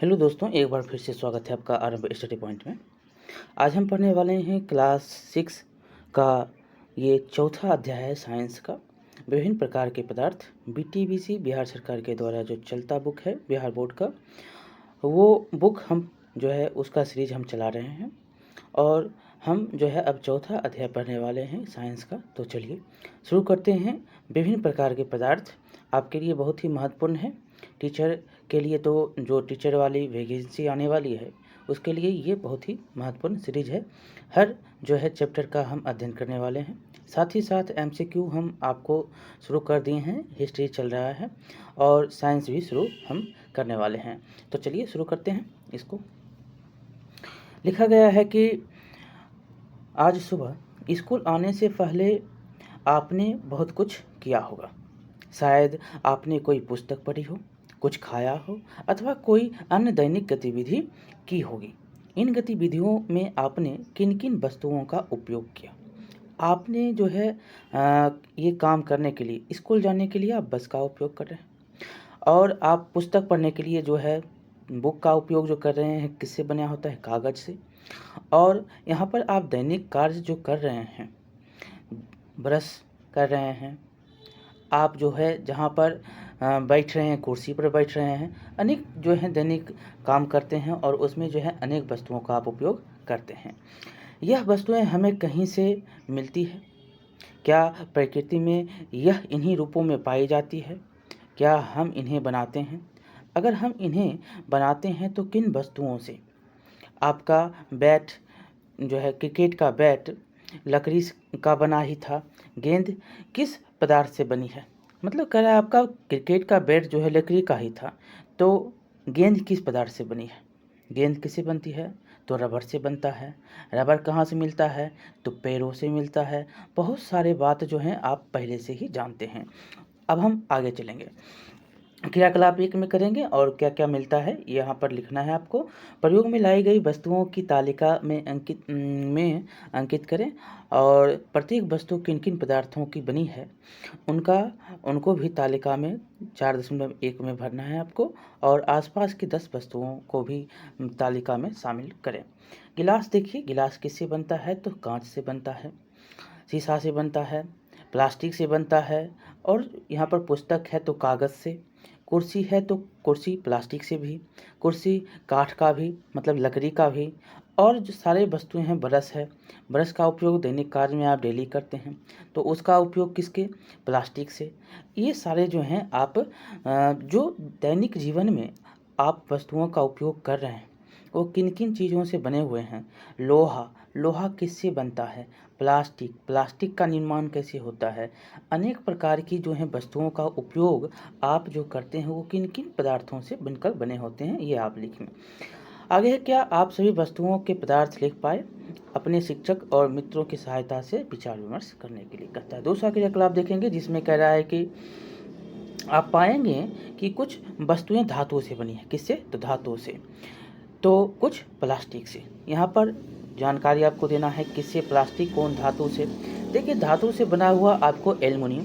Hello दोस्तों, एक बार फिर से स्वागत है आपका आरंभ स्टडी पॉइंट में। आज हम पढ़ने वाले हैं क्लास 6 का ये चौथा अध्याय है साइंस का। विभिन्न प्रकार के पदार्थ बीटीबीसी बिहार सरकार के द्वारा जो चलता बुक है बिहार बोर्ड का, वो बुक हम जो है उसका सीरीज हम चला रहे हैं और हम जो है अब चौथा अध्याय पढ़ने वाले हैं साइंस का। तो चलिए शुरू करते हैं। विभिन्न प्रकार के पदार्थ आपके लिए बहुत ही महत्वपूर्ण है। टीचर के लिए तो जो टीचर वाली वैकेंसी आने वाली है उसके लिए ये बहुत ही महत्वपूर्ण सीरीज है। हर जो है चैप्टर का हम अध्ययन करने वाले हैं। साथ ही साथ एमसीक्यू हम आपको शुरू कर दिए हैं, हिस्ट्री चल रहा है और साइंस भी शुरू हम करने वाले हैं। तो चलिए शुरू करते हैं। इसको लिखा गया है कि आज सुबह स्कूल आने से पहले आपने बहुत कुछ किया होगा। शायद आपने कोई पुस्तक पढ़ी हो, कुछ खाया हो अथवा कोई अन्य दैनिक गतिविधि की होगी। इन गतिविधियों में आपने किन किन वस्तुओं का उपयोग किया? आपने जो है ये काम करने के लिए, स्कूल जाने के लिए आप बस का उपयोग कर रहे हैं और आप पुस्तक पढ़ने के लिए जो है बुक का उपयोग जो कर रहे हैं किससे बना होता है? कागज़ से। और यहाँ पर आप दैनिक कार्य जो कर रहे हैं, ब्रश कर रहे हैं, आप जो है जहाँ पर बैठ रहे हैं, कुर्सी पर बैठ रहे हैं, अनेक जो है दैनिक काम करते हैं और उसमें जो है अनेक वस्तुओं का आप उपयोग करते हैं। यह वस्तुएं हमें कहीं से मिलती है? क्या प्रकृति में यह इन्हीं रूपों में पाई जाती है? क्या हम इन्हें बनाते हैं? अगर हम इन्हें बनाते हैं तो किन वस्तुओं से? आपका बैट जो है, क्रिकेट का बैट लकड़ी का बना ही था। गेंद किस पदार्थ से बनी है? मतलब कह रहा है आपका क्रिकेट का बैट जो है लकड़ी का ही था, तो गेंद किस पदार्थ से बनी है? गेंद किससे बनती है? तो रबर से बनता है। रबर कहाँ से मिलता है? तो पेड़ों से मिलता है। बहुत सारे बात जो हैं आप पहले से ही जानते हैं। अब हम आगे चलेंगे। क्रियाकलाप एक में करेंगे और क्या क्या मिलता है यहाँ पर लिखना है आपको। प्रयोग में लाई गई वस्तुओं की तालिका में अंकित करें और प्रत्येक वस्तु किन किन पदार्थों की बनी है उनको भी तालिका में 4.1 में भरना है आपको और आसपास की 10 वस्तुओं को भी तालिका में शामिल करें। गिलास देखिए, गिलास किससे बनता है? तो कांच से बनता है, शीशा से बनता है, प्लास्टिक से बनता है और यहाँ पर पुस्तक है तो कागज़ से। कुर्सी है तो कुर्सी प्लास्टिक से भी, कुर्सी काठ का भी मतलब लकड़ी का भी। और जो सारे वस्तुएं हैं, ब्रश है, ब्रश का उपयोग दैनिक कार्य में आप डेली करते हैं तो उसका उपयोग किसके? प्लास्टिक से। ये सारे जो हैं आप जो दैनिक जीवन में आप वस्तुओं का उपयोग कर रहे हैं वो किन किन चीज़ों से बने हुए हैं? लोहा, लोहा किससे बनता है? प्लास्टिक, प्लास्टिक का निर्माण कैसे होता है? अनेक प्रकार की जो हैं वस्तुओं का उपयोग आप जो करते हैं वो किन किन पदार्थों से बनकर बने होते हैं, ये आप लिखें। आगे है, क्या आप सभी वस्तुओं के पदार्थ लिख पाए? अपने शिक्षक और मित्रों की सहायता से विचार विमर्श करने के लिए कहता है। दूसरा क्रियाकलाप देखेंगे जिसमें कह रहा है कि आप पाएंगे कि कुछ वस्तुएं धातु से बनी है। किससे? तो धातु से। तो कुछ प्लास्टिक से। यहाँ पर जानकारी आपको देना है किससे, प्लास्टिक, कौन, धातु से। देखिए, धातु से बना हुआ आपको एल्युमिनियम,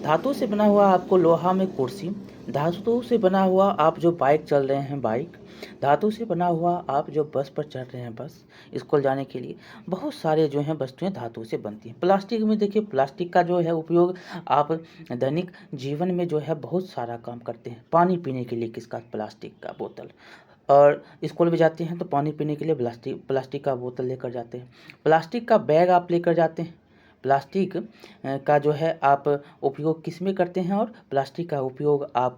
धातु से बना हुआ आपको लोहा में कुर्सी, धातु से बना हुआ आप जो बाइक चल रहे हैं बाइक, धातु से बना हुआ आप जो बस पर चढ़ रहे हैं बस स्कूल जाने के लिए। बहुत सारे जो हैं वस्तुएं धातु से बनती हैं। प्लास्टिक में देखिए, प्लास्टिक का जो है उपयोग आप दैनिक जीवन में जो है बहुत सारा काम करते हैं। पानी पीने के लिए किसका? प्लास्टिक का बोतल। और स्कूल में जाते हैं तो पानी पीने के लिए प्लास्टिक का बोतल लेकर जाते हैं। प्लास्टिक का बैग आप लेकर जाते हैं। प्लास्टिक का जो है आप उपयोग किस में करते हैं? और प्लास्टिक का उपयोग आप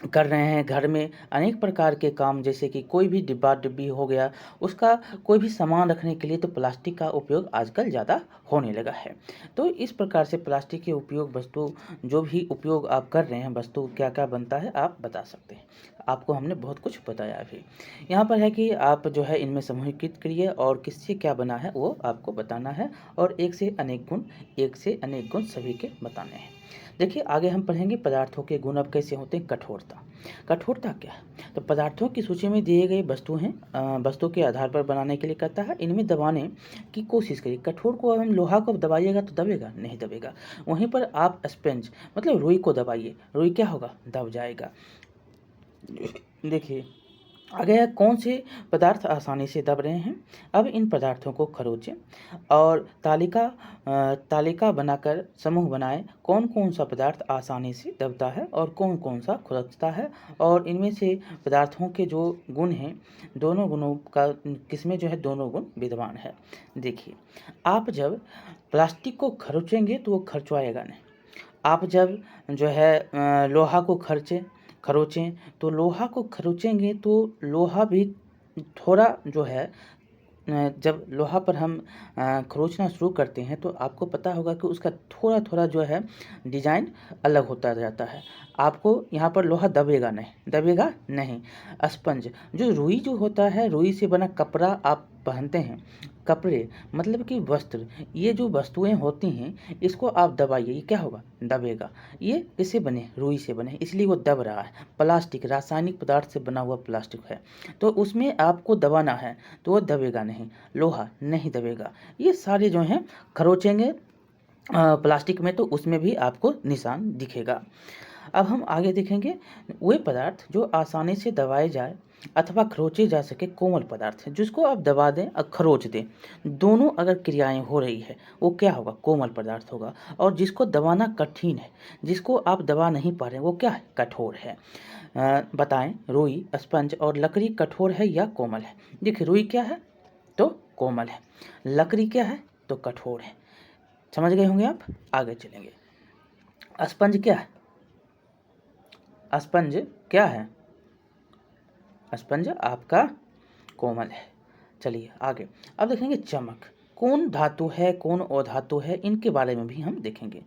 कर रहे हैं घर में अनेक प्रकार के काम, जैसे कि कोई भी डिब्बा डिब्बी हो गया, उसका कोई भी सामान रखने के लिए तो प्लास्टिक का उपयोग आजकल ज़्यादा होने लगा है। तो इस प्रकार से प्लास्टिक के उपयोग वस्तु जो भी उपयोग आप कर रहे हैं वस्तु क्या क्या बनता है आप बता सकते हैं। आपको हमने बहुत कुछ बताया अभी। यहाँ पर है कि आप जो है इनमें समूहीकृत करिए और किससे क्या बना है वो आपको बताना है और एक से अनेक गुण सभी के बताने हैं। देखिए, आगे हम पढ़ेंगे पदार्थों के गुण अब कैसे होते हैं। कठोरता, कठोरता क्या है? तो पदार्थों की सूची में दिए गए वस्तु हैं, वस्तु के आधार पर बनाने के लिए कहता है इनमें दबाने की कोशिश करिए। कठोर को हम लोहा को दबाइएगा तो दबेगा नहीं? दबेगा। वहीं पर आप स्पंज मतलब रुई को दबाइए, रुई क्या होगा? दब जाएगा। देखिए आगे है, कौन से पदार्थ आसानी से दब रहे हैं। अब इन पदार्थों को खरोचें और तालिका बनाकर समूह बनाएं। कौन कौन सा पदार्थ आसानी से दबता है और कौन कौन सा खुरकता है, और इनमें से पदार्थों के जो गुण हैं, दोनों गुणों का किसमें जो है दोनों गुण विद्यमान है। देखिए, आप जब प्लास्टिक को खरोचेंगे तो वो खर्चवाएगा नहीं। आप जब जो है लोहा को खरोचें तो लोहा को खरोचेंगे तो लोहा भी थोड़ा जो है जब लोहा पर हम खरोचना शुरू करते हैं तो आपको पता होगा कि उसका थोड़ा थोड़ा जो है डिज़ाइन अलग होता जाता है। आपको यहाँ पर लोहा दबेगा नहीं। स्पंज, जो रुई जो होता है, रुई से बना कपड़ा आप पहनते हैं, कपड़े मतलब कि वस्त्र, ये जो वस्तुएं होती हैं इसको आप दबाइए, ये क्या होगा, दबेगा। ये किससे बने, रुई से बने, इसलिए वो दब रहा है। प्लास्टिक रासायनिक पदार्थ से बना हुआ प्लास्टिक है, तो उसमें आपको दबाना है तो वो दबेगा नहीं, लोहा नहीं दबेगा। ये सारे जो हैं खरोचेंगे प्लास्टिक में तो उसमें भी आपको निशान दिखेगा। अब हम आगे देखेंगे, वे पदार्थ जो आसानी से दबाए जाए अथवा खरोचे जा सके कोमल पदार्थ है, जिसको आप दबा दें और खरोच दें, दोनों अगर क्रियाएं हो रही है वो क्या होगा, कोमल पदार्थ होगा। और जिसको दबाना कठिन है, जिसको आप दबा नहीं पा रहे हैं, वो क्या है, कठोर है। बताएं, रुई, स्पंज और लकड़ी कठोर है या कोमल है। देखिए, रुई क्या है तो कोमल है, लकड़ी क्या है तो कठोर है। समझ गए होंगे आप। आगे चलेंगे, स्पंज क्या है, स्पंज क्या है, स्पंज आपका कोमल है। चलिए आगे, अब देखेंगे चमक, कौन धातु है कौन अधातु है, इनके बारे में भी हम देखेंगे।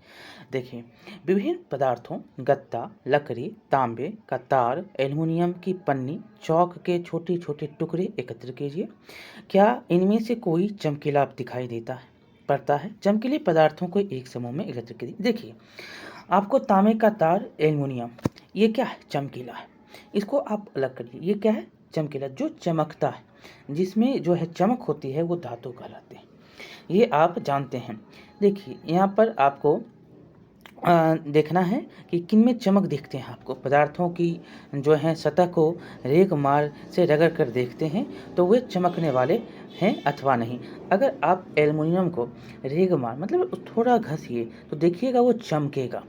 देखिए, विभिन्न पदार्थों गत्ता, लकड़ी, तांबे का तार, एल्युमिनियम की पन्नी, चौक के छोटे छोटे टुकड़े एकत्र कीजिए। क्या इनमें से कोई चमकीला दिखाई पड़ता है। चमकीले पदार्थों को एक समूह में एकत्र कीजिए। देखिए, आपको तांबे का तार, एल्युमिनियम, ये क्या है, चमकीला है, इसको आप अलग करिए। ये क्या है, चमकीला, जो चमकता है, जिसमें जो है चमक होती है, वो धातु कहलाते हैं, ये आप जानते हैं। देखिए, यहाँ पर आपको देखना है कि किन में चमक दिखते हैं आपको। पदार्थों की जो है सतह को रेग मार से रगड़ कर देखते हैं तो वे चमकने वाले हैं अथवा नहीं। अगर आप एल्युमिनियम को रेग मार मतलब थोड़ा घसिए तो देखिएगा वो चमकेगा।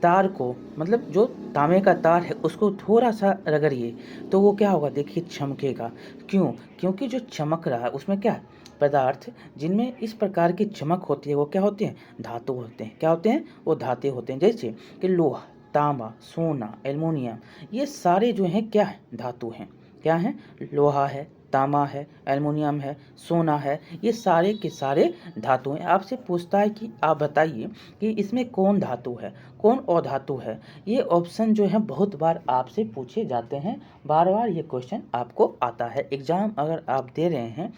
तार को मतलब जो तांबे का तार है उसको थोड़ा सा रगड़िए तो वो क्या होगा, देखिए चमकेगा। क्यों, क्योंकि जो चमक रहा है उसमें क्या है, पदार्थ जिनमें इस प्रकार की चमक होती है वो क्या होते हैं, धातु होते हैं। क्या होते हैं, वो धातु होते हैं। जैसे कि लोहा, तांबा, सोना, एल्युमिनियम, ये सारे जो हैं क्या है, धातु हैं। क्या है, लोहा है, तांबा है, एल्युमिनियम है, सोना है, ये सारे के सारे धातु हैं। आपसे पूछता है कि आप बताइए कि इसमें कौन धातु है कौन अधातु है। ये ऑप्शन जो है बहुत बार आपसे पूछे जाते हैं, बार बार ये क्वेश्चन आपको आता है। एग्जाम अगर आप दे रहे हैं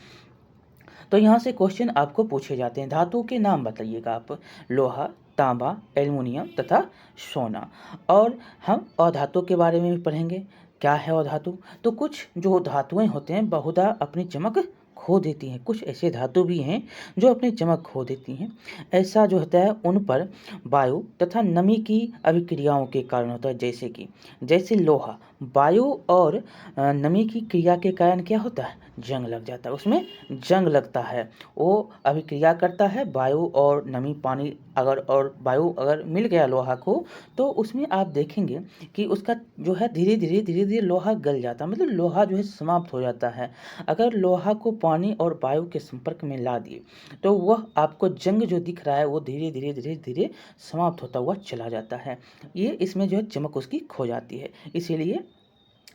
तो यहाँ से क्वेश्चन आपको पूछे जाते हैं। धातु के नाम बताइएगा आप, लोहा, तांबा, एल्युमिनियम तथा सोना। और हम अधातु के बारे में भी पढ़ेंगे। क्या है अधातु, तो कुछ जो धातुएं होते हैं बहुधा अपनी चमक खो देती हैं। कुछ ऐसे धातु भी हैं जो अपनी चमक खो देती हैं। ऐसा जो होता है उन पर वायु तथा नमी की अभिक्रियाओं के कारण होता है। जैसे लोहा, वायु और नमी की क्रिया के कारण क्या होता है, जंग लग जाता है, उसमें जंग लगता है। वो अभिक्रिया करता है, वायु और नमी, पानी अगर और वायु अगर मिल गया लोहा को तो उसमें आप देखेंगे कि उसका जो है धीरे धीरे लोहा गल जाता है, मतलब लोहा जो है समाप्त हो जाता है। अगर लोहा को पानी और वायु के संपर्क में ला दिए तो वह आपको जंग जो दिख रहा है वो धीरे धीरे समाप्त होता हुआ चला जाता है। ये इसमें जो है चमक उसकी खो जाती है। इसीलिए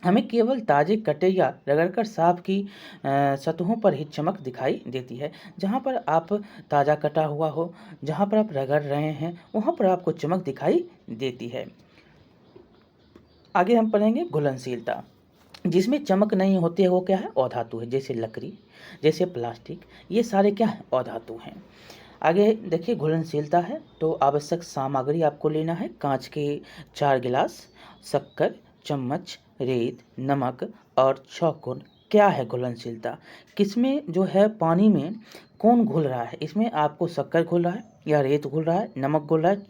हमें केवल ताजे कटे या रगड़कर साफ की सतहों पर ही चमक दिखाई देती है। जहाँ पर आप ताज़ा कटा हुआ हो, जहाँ पर आप रगड़ रहे हैं, वहाँ पर आपको चमक दिखाई देती है। आगे हम पढ़ेंगे घुलनशीलता, जिसमें चमक नहीं होती है वो क्या है, अधातु है। जैसे लकड़ी, जैसे प्लास्टिक, ये सारे क्या है, अधातु हैं। आगे देखिए, घुलनशीलता है तो आवश्यक सामग्री आपको लेना है। कांच के 4 गिलास, शक्कर, चम्मच, रेत, नमक और चौकोर। क्या है घुलनशीलता, किसमें जो है पानी में कौन घुल रहा है, इसमें आपको शक्कर घुल रहा है या रेत घुल रहा है, नमक घुल रहा है,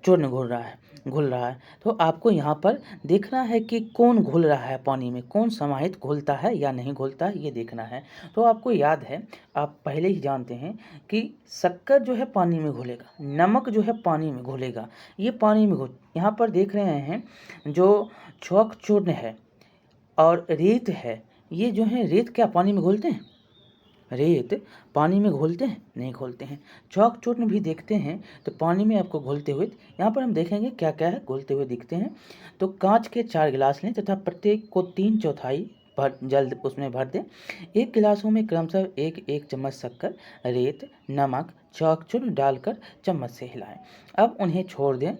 चूर्ण घुल रहा है। घुल रहा है। तो आपको यहाँ पर देखना है कि कौन घुल रहा है पानी में, कौन समाहित घुलता है या नहीं घुलता है, ये देखना है। तो आपको याद है, आप पहले ही जानते हैं कि शक्कर जो है पानी में घुलेगा, नमक जो है पानी में घुलेगा, ये पानी में घुल, यहाँ पर देख रहे हैं जो चौक चूर्ण है और रेत है, ये जो है रेत क्या पानी में घुलते हैं? रेत पानी में घुलते हैं? नहीं घुलते हैं। चौक चूर्ण भी देखते हैं तो पानी में आपको घुलते हुए यहाँ पर हम देखेंगे क्या क्या है घुलते हुए दिखते हैं। तो कांच के 4 गिलास लें तथा प्रत्येक को 3/4 भर जल उसमें भर दें। एक गिलासों में क्रमशः 1-1 चम्मच शक्कर, रेत, नमक, चौक चूर्ण डालकर चम्मच से हिलाएं। अब उन्हें छोड़ दें।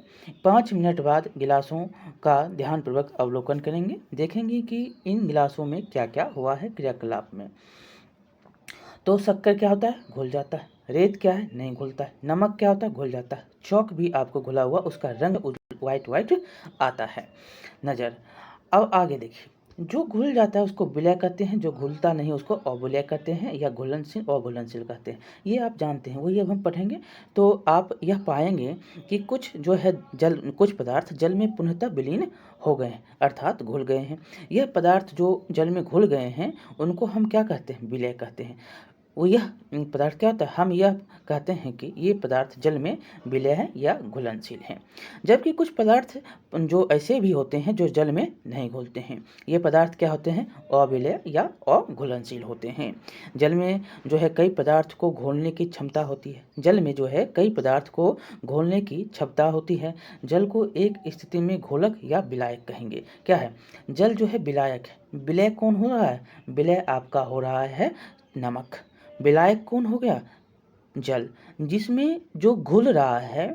5 मिनट बाद गिलासों का ध्यानपूर्वक अवलोकन करेंगे, देखेंगे कि इन गिलासों में क्या क्या हुआ है क्रियाकलाप में। तो शक्कर क्या होता है? घुल जाता है। रेत क्या है? नहीं घुलता है। नमक क्या होता है? घुल जाता है। चौक भी आपको घुला हुआ, उसका रंग वाइट आता है नज़र। अब आगे देखिए, जो घुल जाता है उसको विलय कहते हैं, जो घुलता नहीं उसको अविलय कहते हैं या घुलनशील अघुलनशील कहते हैं। ये आप जानते हैं, वही अब हम पढ़ेंगे। तो आप यह पाएंगे कि कुछ जो है कुछ पदार्थ जल में पुनः विलीन हो गए हैं, अर्थात घुल गए हैं। यह पदार्थ जो जल में घुल गए हैं उनको हम क्या कहते हैं? विलय कहते हैं। वो यह पदार्थ क्या होता है? हम यह कहते हैं कि ये पदार्थ जल में विलय है या घुलनशील हैं। जबकि कुछ पदार्थ जो ऐसे भी होते हैं जो जल में नहीं घुलते हैं। ये पदार्थ क्या होते हैं? अविलय या अघुलनशील होते हैं। जल में जो है कई पदार्थ को घोलने की क्षमता होती है। जल में जो है कई पदार्थ को घोलने की क्षमता होती है। जल को एक स्थिति में घोलक या विलायक कहेंगे। क्या है? जल जो है विलायक है। विलय कौन हो रहा है? विलय आपका हो रहा है नमक। विलायक कौन हो गया? जल। जिसमें जो घुल रहा है,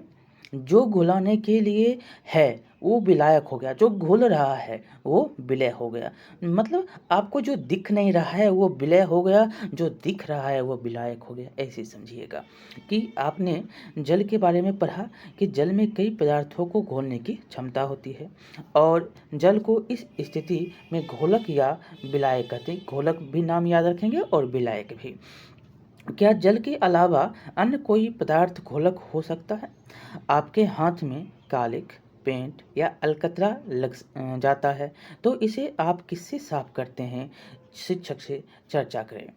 जो घुलाने के लिए है वो विलायक हो गया, जो घुल रहा है वो विलय हो गया। मतलब आपको जो दिख नहीं रहा है वो विलय हो गया, जो दिख रहा है वो विलायक हो गया। ऐसे समझिएगा कि आपने जल के बारे में पढ़ा कि जल में कई पदार्थों को घोलने की क्षमता होती है और जल को इस स्थिति में घोलक या विलायक कहते हैं। घोलक भी नाम याद रखेंगे और विलायक भी। क्या जल के अलावा अन्य कोई पदार्थ घोलक हो सकता है? आपके हाथ में कालिक, पेंट या अलकतरा लग जाता है तो इसे आप किससे साफ करते हैं? शिक्षक से चर्चा करें।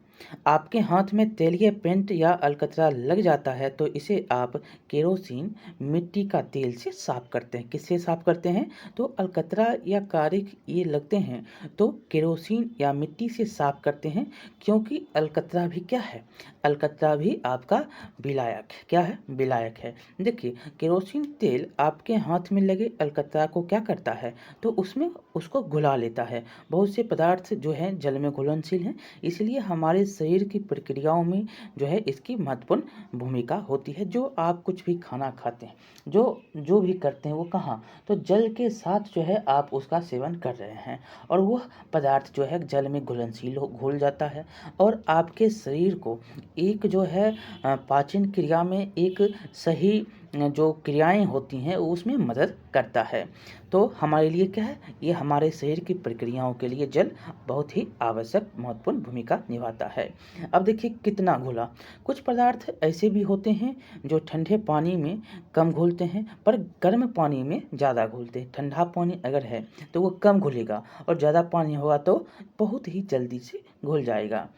आपके हाथ में तेलीय पेंट या अलकतरा लग जाता है तो इसे आप केरोसिन, मिट्टी का तेल से साफ करते हैं। किससे साफ करते हैं? तो अलकतरा या कालिक ये लगते हैं तो केरोसिन या मिट्टी से साफ करते हैं, क्योंकि अलकतरा भी क्या है? अलकतरा भी आपका विलायक है। क्या है? विलायक है। देखिए, केरोसिन तेल आपके हाथ में लगे अलकतरा को क्या करता है? तो उसमें उसको घुला लेता है। बहुत से पदार्थ जो है जल में घुलनशील हैं, इसलिए हमारे शरीर की प्रक्रियाओं में जो है इसकी महत्वपूर्ण भूमिका होती है। जो आप कुछ भी खाना खाते हैं, जो भी करते हैं वो कहाँ? तो जल के साथ जो है आप उसका सेवन कर रहे हैं और वह पदार्थ जो है जल में घुलनशील घुल जाता है और आपके शरीर को एक जो है पाचन क्रिया में एक सही जो क्रियाएं होती हैं उसमें मदद करता है। तो हमारे लिए क्या है? ये हमारे शरीर की प्रक्रियाओं के लिए जल बहुत ही आवश्यक महत्वपूर्ण भूमिका निभाता है। अब देखिए कितना घुला। कुछ पदार्थ ऐसे भी होते हैं जो ठंडे पानी में कम घुलते हैं पर गर्म पानी में ज़्यादा घुलते हैं। ठंडा पानी अगर है तो वो कम घुलेगा और ज़्यादा पानी होगा तो बहुत ही जल्दी से घुल जाएगा।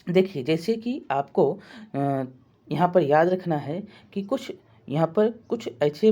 देखिए, जैसे कि आपको यहाँ पर याद रखना है कि यहाँ पर कुछ ऐसे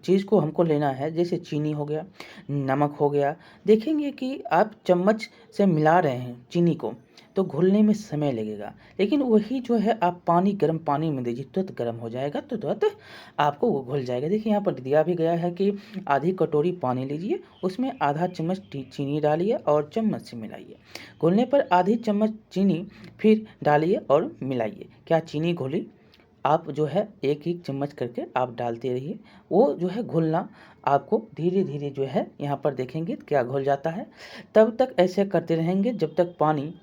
चीज़ को हमको लेना है, जैसे चीनी हो गया, नमक हो गया। देखेंगे कि आप चम्मच से मिला रहे हैं चीनी को तो घुलने में समय लगेगा, लेकिन वही जो है आप गर्म पानी में दीजिए, तुरंत गर्म हो जाएगा, तो तुरंत आपको वो घुल जाएगा। देखिए यहाँ पर दिया भी गया है कि आधी कटोरी पानी लीजिए, उसमें आधा चम्मच चीनी डालिए और चम्मच से मिलाइए। घुलने पर आधी चम्मच चीनी फिर डालिए और मिलाइए। क्या चीनी घुली? आप जो है एक एक चम्मच करके आप डालते रहिए, वो जो है घुलना आपको धीरे धीरे जो है यहाँ पर देखेंगे क्या घुल जाता है। तब तक ऐसे करते रहेंगे जब तक पानी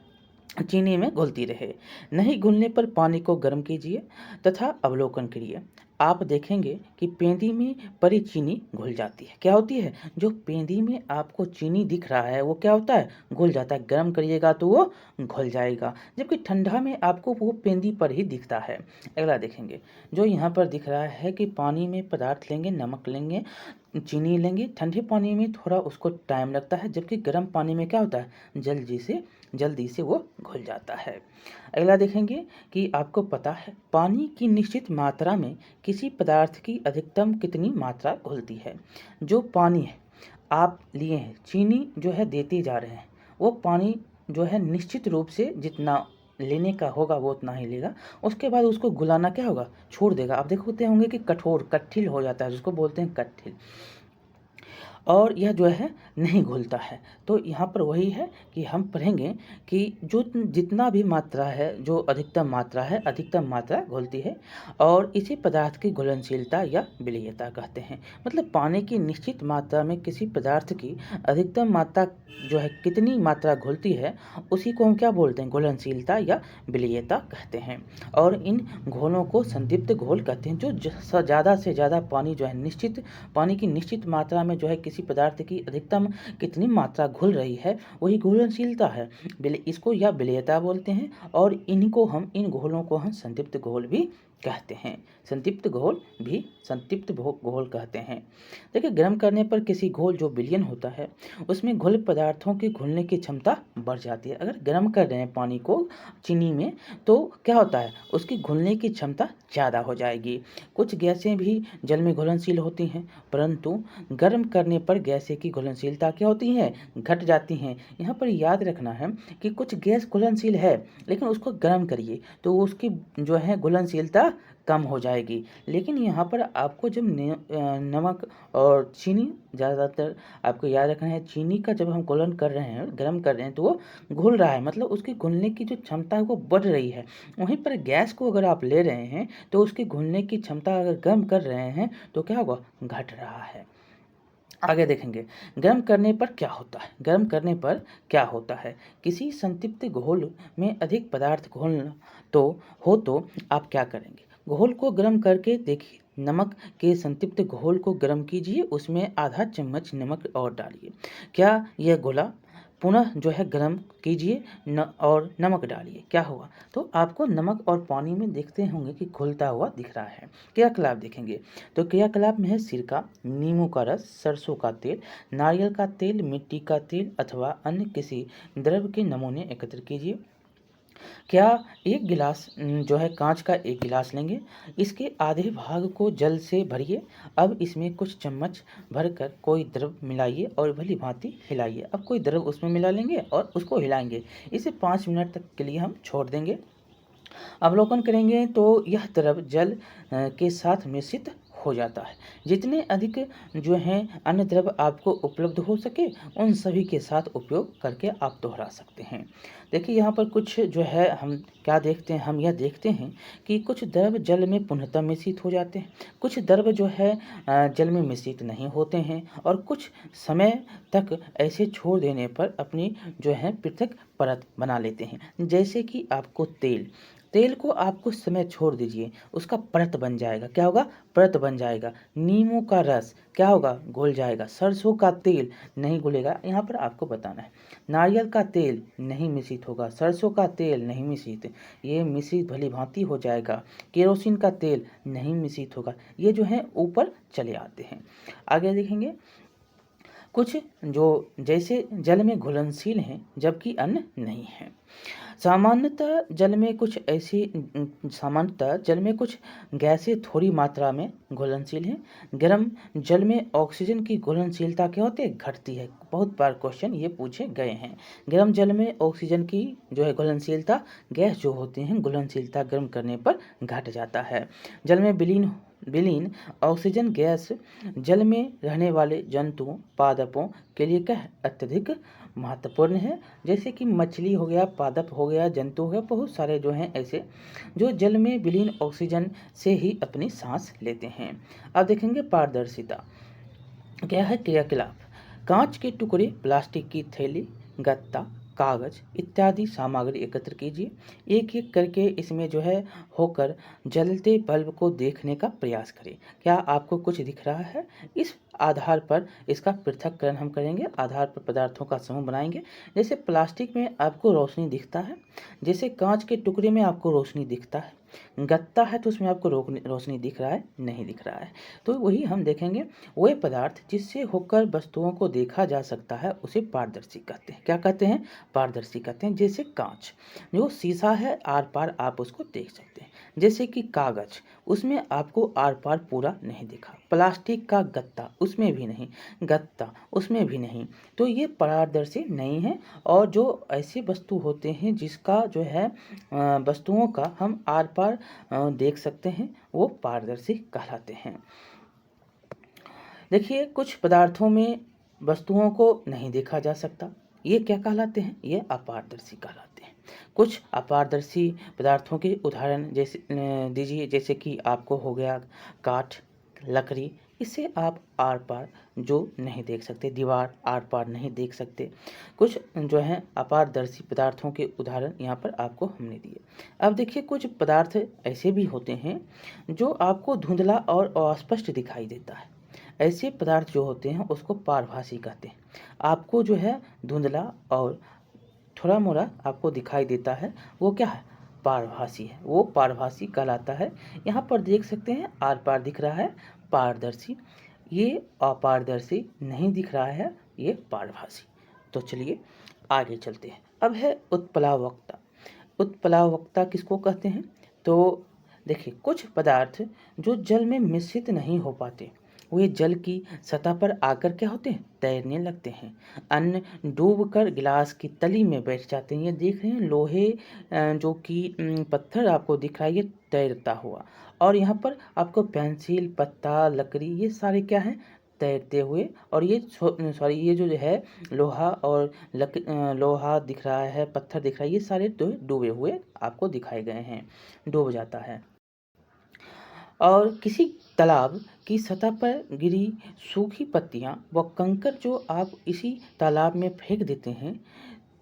चीनी में घुलती रहे। नहीं घुलने पर पानी को गर्म कीजिए तथा अवलोकन करिए। आप देखेंगे कि पेंदी में परी चीनी घुल जाती है। क्या होती है? जो पेंदी में आपको चीनी दिख रहा है वो क्या होता है? घुल जाता है। गर्म करिएगा तो वो घुल जाएगा, जबकि ठंडा में आपको वो पेंदी पर ही दिखता है। अगला देखेंगे, जो यहाँ पर दिख रहा है कि पानी में पदार्थ लेंगे, नमक लेंगे, चीनी लेंगे, ठंडे पानी में थोड़ा उसको टाइम लगता है, जबकि गर्म पानी में क्या होता है? जल्दी से वो घुल जाता है। अगला देखेंगे कि आपको पता है पानी की निश्चित मात्रा में किसी पदार्थ की अधिकतम कितनी मात्रा घुलती है। जो पानी है आप लिए हैं, चीनी जो है देते जा रहे हैं, वो पानी जो है निश्चित रूप से जितना लेने का होगा वो उतना ही लेगा। उसके बाद उसको घुलाना क्या होगा? छोड़ देगा। आप देखते होंगे कि कठिल हो जाता है, जिसको बोलते हैं कठिल, और यह जो है नहीं घुलता है। तो यहाँ पर वही है कि हम पढ़ेंगे कि जो जितना भी मात्रा है, जो अधिकतम मात्रा घुलती है, और इसी पदार्थ की घुलनशीलता या विलेयता कहते हैं। मतलब पानी की निश्चित मात्रा में किसी पदार्थ की अधिकतम मात्रा जो है कितनी मात्रा घुलती है, उसी को हम क्या बोलते हैं? घुलनशीलता या विलेयता कहते हैं। और इन घोलों को संतृप्त घोल कहते हैं। जो ज़्यादा से ज़्यादा पानी जो है पानी की निश्चित मात्रा में जो है किसी पदार्थ की अधिकतम कितनी मात्रा घुल रही है, वही घुलनशीलता है। इसको या विलेयता बोलते हैं। और इन घोलों को हम संतृप्त घोल भी कहते हैं। संतृप्त घोल कहते हैं। देखिए, गर्म करने पर किसी घोल जो विलयन होता है उसमें घुल पदार्थों की घुलने की क्षमता बढ़ जाती है। अगर गर्म कर रहे हैं पानी को चीनी में, तो क्या होता है? उसकी घुलने की क्षमता ज़्यादा हो जाएगी। कुछ गैसें भी जल में घुलनशील होती हैं, परंतु गर्म करने पर गैसें की घुलनशीलता क्या होती है? घट जाती हैं। यहाँ पर याद रखना है कि कुछ गैस घुलनशील है, लेकिन उसको गर्म करिए तो उसकी जो है घुलनशीलता कम हो जाएगी। लेकिन यहाँ पर आपको जब नमक और चीनी, ज़्यादातर आपको याद रखना है, चीनी का जब हम घोलन कर रहे हैं, गर्म कर रहे हैं, तो वो घुल रहा है, मतलब उसकी घुलने की जो क्षमता है वो बढ़ रही है। वहीं पर गैस को अगर आप ले रहे हैं तो उसकी घुलने की क्षमता अगर गर्म कर रहे हैं तो क्या होगा? घट रहा है। आगे देखेंगे, गर्म करने पर क्या होता है? किसी संतृप्त घोल में अधिक पदार्थ घोलना तो आप क्या करेंगे? घोल को गर्म करके देखिए। नमक के संतृप्त घोल को गर्म कीजिए, उसमें आधा चम्मच नमक और डालिए। क्या यह घोला? पुनः जो है गर्म कीजिए और नमक डालिए। क्या हुआ? तो आपको नमक और पानी में देखते होंगे कि घुलता हुआ दिख रहा है। क्रियाकलाप देखेंगे, तो क्रियाकलाप में है सिरका, नींबू का रस, सरसों का तेल, नारियल का तेल, मिट्टी का तेल अथवा अन्य किसी द्रव के नमूने एकत्र कीजिए। क्या एक गिलास जो है कांच का एक गिलास लेंगे, इसके आधे भाग को जल से भरिए। अब इसमें कुछ चम्मच भरकर कोई द्रव मिलाइए और भली भांति हिलाइए। अब कोई द्रव उसमें मिला लेंगे और उसको हिलाएंगे। इसे 5 मिनट तक के लिए हम छोड़ देंगे। अवलोकन करेंगे तो यह द्रव जल के साथ मिश्रित हो जाता है। जितने अधिक जो हैं अन्य द्रव आपको उपलब्ध हो सके, उन सभी के साथ उपयोग करके आप दोहरा सकते हैं। देखिए, यहाँ पर कुछ जो है हम क्या देखते हैं? हम यह देखते हैं कि कुछ द्रव जल में पुनः मिश्रित हो जाते हैं, कुछ द्रव जो है जल में मिश्रित नहीं होते हैं, और कुछ समय तक ऐसे छोड़ देने पर अपनी जो है पृथक परत बना लेते हैं। जैसे कि आपको तेल को आप कुछ समय छोड़ दीजिए, उसका परत बन जाएगा। क्या होगा? परत बन जाएगा। नींबू का रस क्या होगा? घुल जाएगा। सरसों का तेल नहीं घुलेगा। यहाँ पर आपको बताना है, नारियल का तेल नहीं मिश्रित होगा, सरसों का तेल नहीं मिश्रित, ये मिश्रित भली भांति हो जाएगा। केरोसिन का तेल नहीं मिश्रित होगा। ये जो है ऊपर चले आते हैं। आगे देखेंगे, कुछ जो जैसे जल में घुलनशील हैं जबकि अन्य नहीं हैं। सामान्यतः जल में कुछ गैसें थोड़ी मात्रा में घुलनशील हैं। गर्म जल में ऑक्सीजन की घुलनशीलता क्या होती है? घटती है। बहुत बार क्वेश्चन ये पूछे गए हैं। गर्म जल में ऑक्सीजन की जो है घुलनशीलता, गैस जो होती हैं घुलनशीलता गर्म करने पर घट जाता है। जल में विलीन ऑक्सीजन गैस जल में रहने वाले जंतुओं, पादपों के लिए क्या है? अत्यधिक महत्वपूर्ण है। जैसे कि मछली हो गया, पादप हो गया, जंतु हो गया, बहुत सारे जो हैं ऐसे जो जल में विलीन ऑक्सीजन से ही अपनी सांस लेते हैं। अब देखेंगे पारदर्शिता क्या है? क्रियाकलाप, कांच के टुकड़े, प्लास्टिक की थैली, गत्ता, कागज इत्यादि सामग्री एकत्र कीजिए। एक एक करके इसमें जो है होकर जलते बल्ब को देखने का प्रयास करें। क्या आपको कुछ दिख रहा है? इस आधार पर इसका पृथक्करण हम करेंगे, आधार पर पदार्थों का समूह बनाएंगे। जैसे प्लास्टिक में आपको रोशनी दिखता है, जैसे कांच के टुकड़े में आपको रोशनी दिखता है, गत्ता है तो उसमें आपको रोशनी दिख रहा है? नहीं दिख रहा है। तो वही हम देखेंगे, वह पदार्थ जिससे होकर वस्तुओं को देखा जा सकता है उसे पारदर्शी कहते हैं। क्या कहते हैं? पारदर्शी कहते हैं। जैसे कांच जो शीशा है, आर पार आप उसको देख सकते हैं। जैसे कि कागज, उसमें आपको आर पार पूरा नहीं दिखा। प्लास्टिक का गत्ता, उसमें भी नहीं। गत्ता, उसमें भी नहीं। तो ये पारदर्शी नहीं है। और जो ऐसे वस्तु होते हैं जिसका जो है वस्तुओं का हम आर पार देख सकते हैं, वो पारदर्शी कहलाते हैं। देखिए, कुछ पदार्थों में वस्तुओं को नहीं देखा जा सकता, ये क्या कहलाते हैं? ये अपारदर्शी कहलाते हैं। कुछ अपारदर्शी पदार्थों के उदाहरण जैसे दीजिए। जैसे कि आपको हो गया काठ, लकड़ी, इसे आप आर पार जो नहीं देख सकते, दीवार आर पार नहीं देख सकते। कुछ जो है अपारदर्शी पदार्थों के उदाहरण यहाँ पर आपको हमने दिए। अब देखिए, कुछ पदार्थ ऐसे भी होते हैं जो आपको धुंधला और अस्पष्ट दिखाई देता है। ऐसे पदार्थ जो होते हैं उसको पारभासी कहते हैं। आपको जो है धुंधला और थोड़ा मोड़ा आपको दिखाई देता है, वो क्या है? पारभासी है, वो पारभासी कहलाता है। यहाँ पर देख सकते हैं आर पार दिख रहा है, पारदर्शी। ये अपारदर्शी नहीं दिख रहा है, ये पारभासी। तो चलिए आगे चलते हैं। अब है उत्प्लावकता। उत्प्लावकता किसको कहते हैं? तो देखिए, कुछ पदार्थ जो जल में मिश्रित नहीं हो पाते, वे जल की सतह पर आकर क्या होते हैं? तैरने लगते हैं। अन्य डूबकर गिलास की तली में बैठ जाते हैं। ये देख रहे हैं लोहे जो कि पत्थर आपको दिख रहा है, ये तैरता हुआ। और यहाँ पर आपको पेंसिल, पत्ता, लकड़ी, ये सारे क्या हैं? तैरते हुए। और ये सॉरी, ये जो है लोहा और लोहा दिख रहा है, पत्थर दिख रहा है, ये सारे तो डूबे हुए आपको दिखाए गए हैं, डूब जाता है। और किसी तालाब की सतह पर गिरी सूखी पत्तियां व कंकड़ जो आप इसी तालाब में फेंक देते हैं,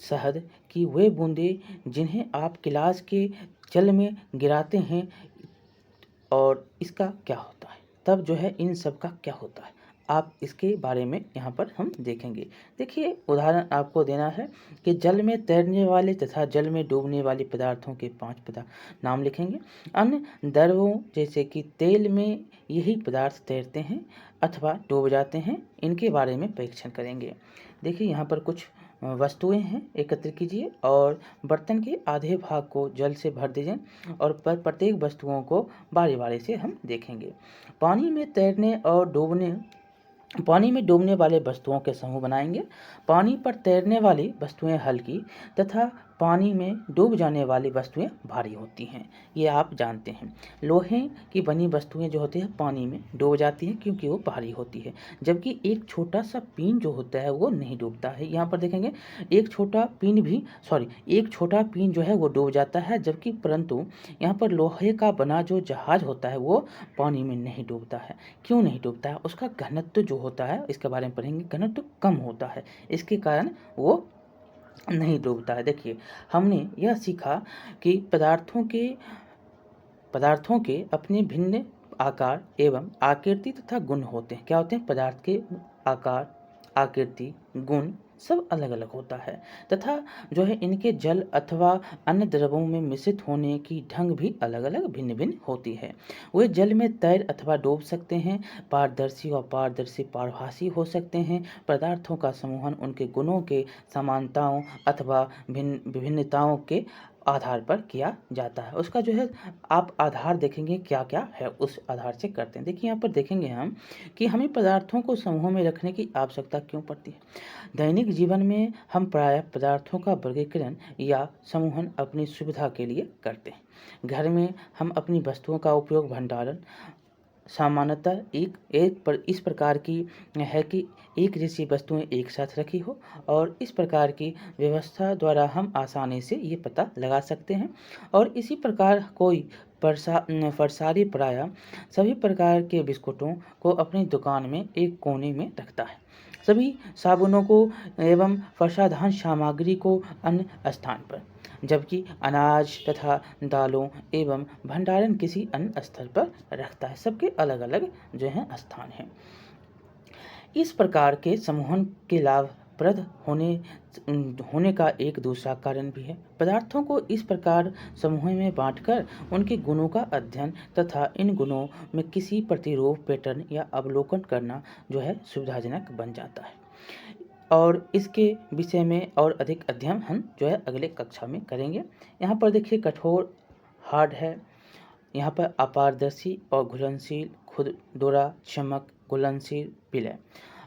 शहद की वे बूंदें जिन्हें आप गिलास के जल में गिराते हैं, और इसका क्या होता है? तब जो है इन सब का क्या होता है, आप इसके बारे में यहाँ पर हम देखेंगे। देखिए, उदाहरण आपको देना है कि जल में तैरने वाले तथा जल में डूबने वाले पदार्थों के 5 पदार्थ नाम लिखेंगे। अन्य द्रवों जैसे कि तेल में यही पदार्थ तैरते हैं अथवा डूब जाते हैं, इनके बारे में परीक्षण करेंगे। देखिए, यहाँ पर कुछ वस्तुएं हैं, एकत्र कीजिए और बर्तन के आधे भाग को जल से भर दीजिए और प्रत्येक वस्तुओं को बारी बारी से हम देखेंगे। पानी में तैरने और पानी में डूबने वाले वस्तुओं के समूह बनाएंगे। पानी पर तैरने वाली वस्तुएं हल्की तथा पानी में डूब जाने वाली वस्तुएं भारी होती हैं, ये आप जानते हैं। लोहे की बनी वस्तुएं जो होती हैं पानी में डूब जाती हैं क्योंकि वो भारी होती है, जबकि एक छोटा सा पिन जो होता है वो नहीं डूबता है। यहाँ पर देखेंगे एक छोटा पिन जो है वो डूब जाता है, जबकि परंतु यहाँ पर लोहे का बना जो जहाज होता है वो पानी में नहीं डूबता है। क्यों नहीं डूबता है? उसका घनत्व जो होता है, इसके बारे में पढ़ेंगे, घनत्व कम होता है, इसके कारण वो नहीं डूबता है। देखिए, हमने यह सीखा कि पदार्थों के अपने भिन्न आकार एवं आकृति तथा गुण होते हैं। क्या होते हैं? पदार्थ के आकार, आकृति, गुण सब अलग अलग होता है तथा जो है इनके जल अथवा अन्य द्रवों में मिश्रित होने की ढंग भी अलग अलग भिन्न भिन्न होती है। वे जल में तैर अथवा डूब सकते हैं, पारदर्शी और अपारदर्शी पारभासी हो सकते हैं। पदार्थों का समूहन उनके गुणों के समानताओं अथवा विभिन्नताओं के आधार पर किया जाता है। उसका जो है आप आधार देखेंगे क्या क्या है, उस आधार से करते हैं। देखिए, यहाँ पर देखेंगे हम कि हमें पदार्थों को समूह में रखने की आवश्यकता क्यों पड़ती है। दैनिक जीवन में हम प्रायः पदार्थों का वर्गीकरण या समूहन अपनी सुविधा के लिए करते हैं। घर में हम अपनी वस्तुओं का उपयोग भंडारण सामान्यतः इस प्रकार की है कि एक जैसी वस्तुएं एक साथ रखी हो, और इस प्रकार की व्यवस्था द्वारा हम आसानी से ये पता लगा सकते हैं। और इसी प्रकार कोई फरसारी प्रायः सभी प्रकार के बिस्कुटों को अपनी दुकान में एक कोने में रखता है। सभी साबुनों को एवं प्रसाधन सामग्री को अन्य स्थान पर, जबकि अनाज तथा दालों एवं भंडारण किसी अन्य स्थल पर रखता है। सबके अलग अलग जो है स्थान हैं। इस प्रकार के समूहन के लाभप्रद होने का एक दूसरा कारण भी है। पदार्थों को इस प्रकार समूह में बांटकर उनके गुणों का अध्ययन तथा इन गुणों में किसी प्रतिरूप पैटर्न या अवलोकन करना जो है सुविधाजनक बन जाता है। और इसके विषय में और अधिक अध्ययन हम जो है अगले कक्षा में करेंगे। यहाँ पर देखिए कठोर हार्ड है, यहाँ पर अपारदर्शी और घुलनशील, खुरदरा, चमक, घुलनशील, विलय।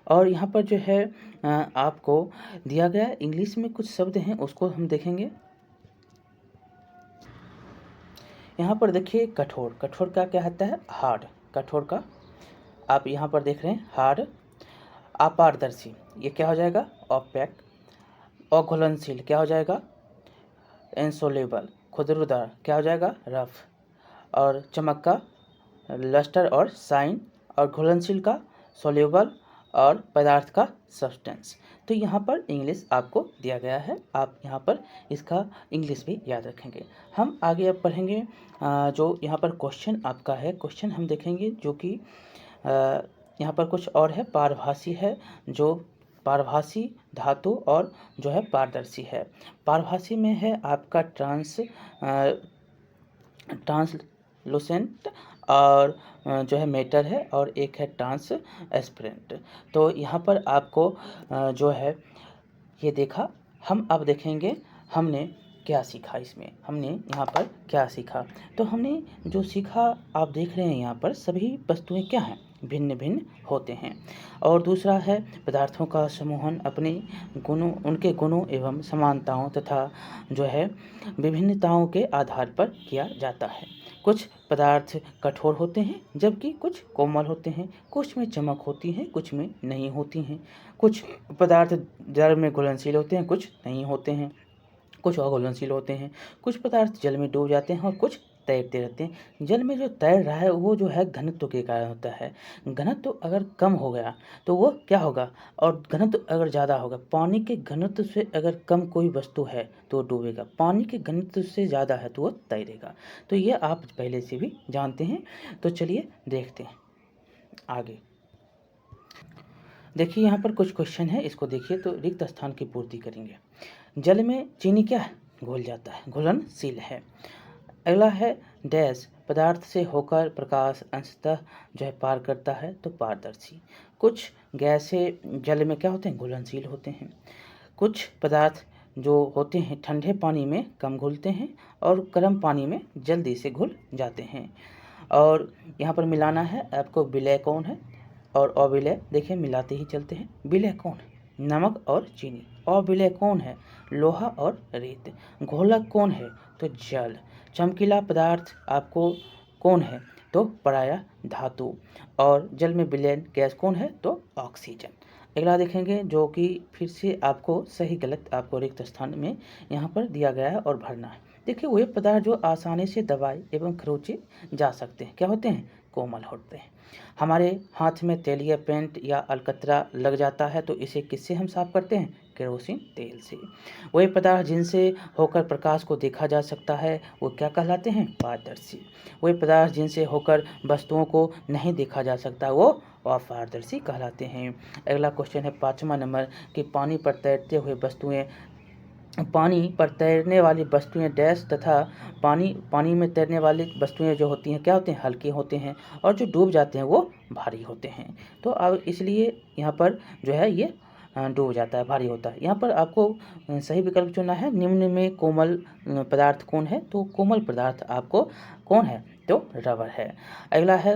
और यहाँ पर जो है आपको दिया गया इंग्लिश में कुछ शब्द हैं, उसको हम देखेंगे। यहाँ पर देखिए कठोर, कठोर का क्या होता है? हार्ड। कठोर का आप यहाँ पर देख रहे हैं हार्ड। अपारदर्शी ये क्या हो जाएगा? ऑपेक। और घुलनशील क्या हो जाएगा? इनसोल्युबल। खुरदरा क्या हो जाएगा? रफ। और चमक का लस्टर और साइन, और घुलनशील का सोल्यूबल, और पदार्थ का सब्सटेंस। तो यहाँ पर इंग्लिश आपको दिया गया है, आप यहाँ पर इसका इंग्लिश भी याद रखेंगे। हम आगे अब पढ़ेंगे जो यहाँ पर क्वेश्चन आपका है, क्वेश्चन हम देखेंगे जो कि यहाँ पर कुछ और है। पारभासी है, जो पारभासी धातु और जो है पारदर्शी है। पारभासी में है आपका ट्रांसलूसेंट और जो है मेटर है, और एक है ट्रांसपेरेंट। तो यहाँ पर आपको जो है ये देखा। हम अब देखेंगे हमने क्या सीखा इसमें, हमने यहाँ पर क्या सीखा। तो हमने जो सीखा आप देख रहे हैं यहाँ पर सभी वस्तुएं क्या हैं? भिन्न भिन्न होते हैं। और दूसरा है पदार्थों का समूहन अपने गुणों, उनके गुणों एवं समानताओं तथा जो है विभिन्नताओं के आधार पर किया जाता है। कुछ पदार्थ कठोर होते हैं जबकि कुछ कोमल होते हैं, कुछ में चमक होती है, कुछ में नहीं होती हैं। कुछ पदार्थ जल में घुलनशील होते हैं, कुछ नहीं होते हैं, कुछ अघुलनशील होते हैं। कुछ पदार्थ जल में डूब जाते हैं और कुछ तैरते रहते हैं। जल में जो तैर रहा है वो जो है घनत्व के कारण होता है। घनत्व अगर कम हो गया तो वो क्या होगा, और घनत्व अगर ज़्यादा होगा, पानी के घनत्व से अगर कम कोई वस्तु है तो वो डूबेगा, पानी के घनत्व से ज़्यादा है तो वो तैरेगा। तो ये आप पहले से भी जानते हैं। तो चलिए देखते हैं आगे। देखिए यहाँ पर कुछ क्वेश्चन है, इसको देखिए। तो रिक्त स्थान की पूर्ति करेंगे। जल में चीनी क्या है? घुल जाता है, घुलनशील है। अगला है डैश पदार्थ से होकर प्रकाश अंशतः जो है पार करता है तो पारदर्शी। कुछ गैसें जल में क्या होते हैं? घुलनशील होते हैं। कुछ पदार्थ जो होते हैं ठंडे पानी में कम घुलते हैं और गर्म पानी में जल्दी से घुल जाते हैं। और यहाँ पर मिलाना है आपको। विलय कौन है और अविलय? देखिए मिलाते ही चलते हैं। विलय कौन है? नमक और चीनी। अविलय कौन है? लोहा और रेत। घोलक कौन है? तो जल। चमकीला पदार्थ आपको कौन है? तो पराया धातु। और जल में विलयन गैस कौन है? तो ऑक्सीजन। अगला देखेंगे जो कि फिर से आपको सही गलत आपको रिक्त स्थान में यहाँ पर दिया गया है और भरना है। देखिए वे पदार्थ जो आसानी से दबाए एवं खरोचे जा सकते हैं क्या होते हैं? कोमल होते हैं। हमारे हाथ में तेलीय पेंट या अलकतरा लग जाता है तो इसे किससे हम साफ करते हैं? केरोसिन तेल से। वही पदार्थ जिनसे होकर प्रकाश को देखा जा सकता है वो क्या कहलाते हैं? पारदर्शी। वही पदार्थ जिनसे होकर वस्तुओं को नहीं देखा जा सकता वो अपारदर्शी कहलाते हैं। अगला क्वेश्चन है 5वां नंबर कि पानी पर तैरते हुए वस्तुएं, पानी पर तैरने वाली वस्तुएं डैश तथा पानी में तैरने वाली वस्तुएं जो होती हैं क्या होते हैं? हल्के होते हैं, और जो डूब जाते हैं वो भारी होते हैं। तो अब इसलिए यहाँ पर जो है ये डूब जाता है, भारी होता है। यहाँ पर आपको सही विकल्प चुनना है। निम्न में कोमल पदार्थ कौन है? तो कोमल पदार्थ आपको कौन है? तो रबर है। अगला है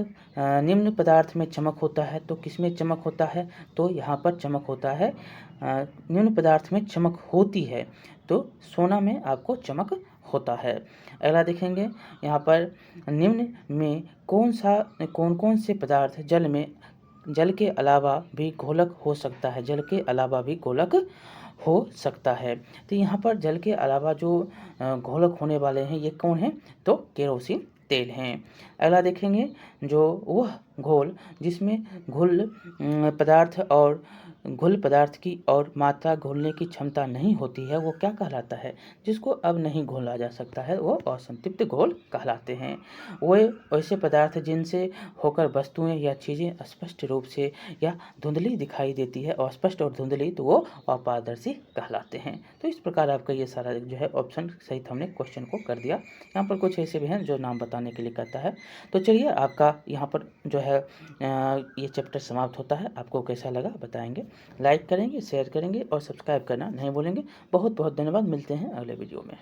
निम्न पदार्थ में चमक होता है तो किसमें चमक होता है? तो यहाँ पर चमक होता है निम्न पदार्थ में चमक होती है तो सोना में आपको चमक होता है। अगला देखेंगे यहाँ पर निम्न में कौन कौन से पदार्थ जल के अलावा भी घोलक हो सकता है? जल के अलावा भी घोलक हो सकता है। तो यहाँ पर जल के अलावा जो घोलक होने वाले हैं ये कौन हैं? तो केरोसिन तेल हैं। अगला देखेंगे जो वह घोल जिसमें घुल पदार्थ और घुल पदार्थ की और मात्रा घोलने की क्षमता नहीं होती है वो क्या कहलाता है? जिसको अब नहीं घोला जा सकता है वो असंतृप्त घोल कहलाते हैं। वे ऐसे पदार्थ जिनसे होकर वस्तुएं या चीज़ें स्पष्ट रूप से या धुंधली दिखाई देती है, अस्पष्ट और धुंधली, तो वो अपारदर्शी कहलाते हैं। तो इस प्रकार आपका ये सारा जो है ऑप्शन सहित हमने क्वेश्चन को कर दिया। यहाँ पर कुछ ऐसे भी हैं जो नाम बताने के लिए कहता है। तो चलिए आपका यहाँ पर जो है ये चैप्टर समाप्त होता है। आपको कैसा लगा बताएंगे, लाइक करेंगे, शेयर करेंगे और सब्सक्राइब करना नहीं भूलेंगे। बहुत बहुत धन्यवाद। मिलते हैं अगले वीडियो में।